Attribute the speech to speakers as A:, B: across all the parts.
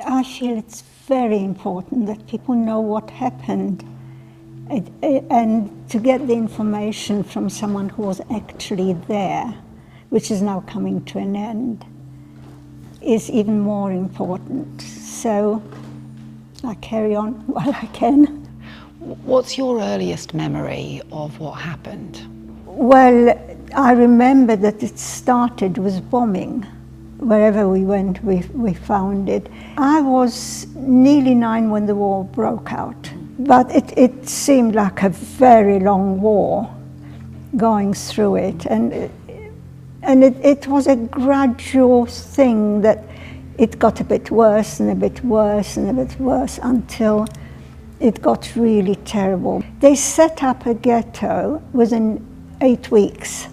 A: I feel it's very important that people know what happened and to get the information from someone who was actually there, which is now coming to an end, is even more important. So I carry on while I can.
B: What's your earliest memory of what happened?
A: Well, I remember that it started with bombing. Wherever we went, we found it. I was nearly 9 when the war broke out, but it seemed like a very long war going through it. And it was a gradual thing that it got a bit worse and a bit worse and a bit worse until it got really terrible. They set up a ghetto within 8 weeks.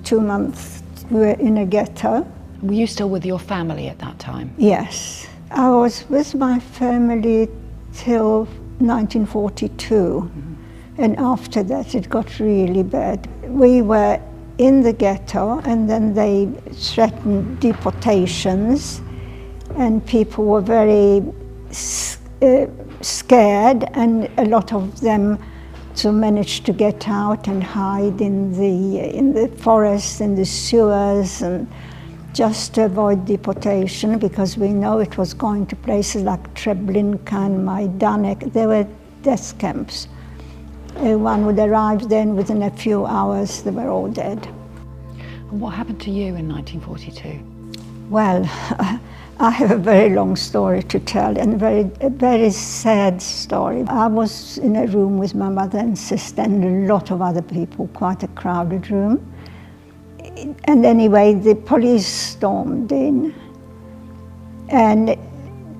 A: 2 months we were in a ghetto.
B: Were you still with your family at that time?
A: Yes. I was with my family till 1942. And after that it got really bad. We were in the ghetto and then they threatened deportations and people were very scared, and a lot of them managed to get out and hide in the forest, in the sewers, and just to avoid deportation, because we know it was going to places like Treblinka and Majdanek. There were death camps. One would arrive then within a few hours they were all dead.
B: And what happened to you in 1942?
A: Well, I have a very long story to tell, and a very sad story. I was in a room with my mother and sister and a lot of other people, quite a crowded room. And anyway, the police stormed in and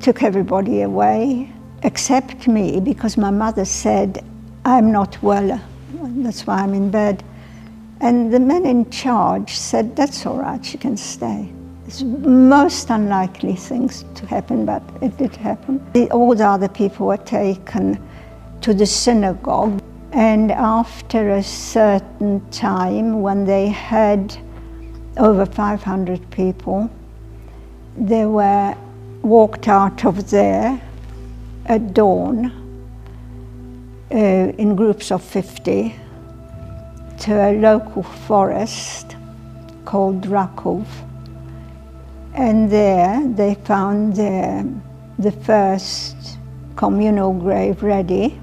A: took everybody away, except me, because my mother said, "I'm not well, that's why I'm in bed." And the man in charge said, "That's all right, she can stay." It's most unlikely things to happen, but it did happen. All the other people were taken to the synagogue, and after a certain time, when they had over 500 people, they were walked out of there at dawn in groups of 50 to a local forest called Rakov. And there they found the first communal grave ready.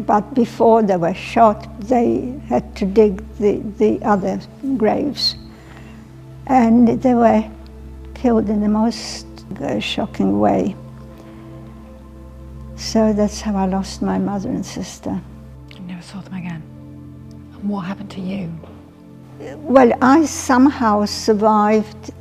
A: But before they were shot, they had to dig the other graves. And they were killed in the most shocking way. So that's how I lost my mother and sister.
B: You never saw them again? And what happened to you?
A: Well, I somehow survived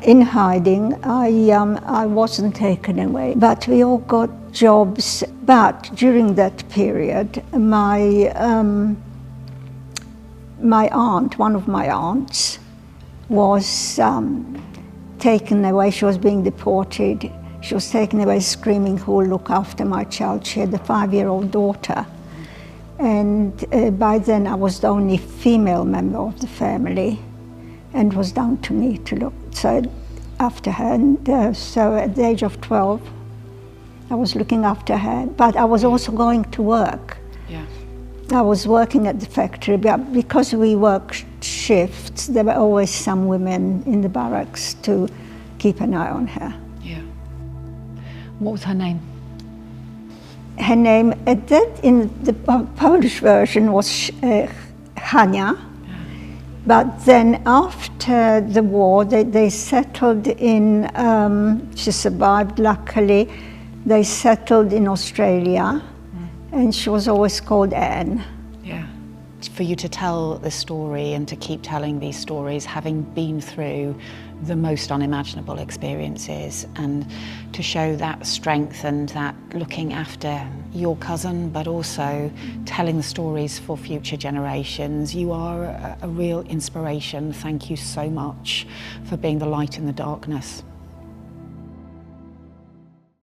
A: in hiding. I wasn't taken away, but we all got jobs. But during that period, my aunt, one of my aunts, was taken away. She was being deported. She was taken away screaming, "Who will look after my child?" She had a 5-year-old daughter. And by then I was the only female member of the family, and it was down to me to look after her. And so at the age of 12, I was looking after her, but I was also going to work.
B: Yeah.
A: I was working at the factory, but because we worked shifts, there were always some women in the barracks to keep an eye on her.
B: Yeah. What was her name?
A: Her name, in the Polish version, was Hania. But then after the war, they settled in, she survived luckily, they settled in Australia, and she was always called Anne.
B: Yeah. For you to tell this story and to keep telling these stories, having been through the most unimaginable experiences, and to show that strength and that looking after your cousin, but also telling the stories for future generations. You are a real inspiration. Thank you so much for being the light in the darkness.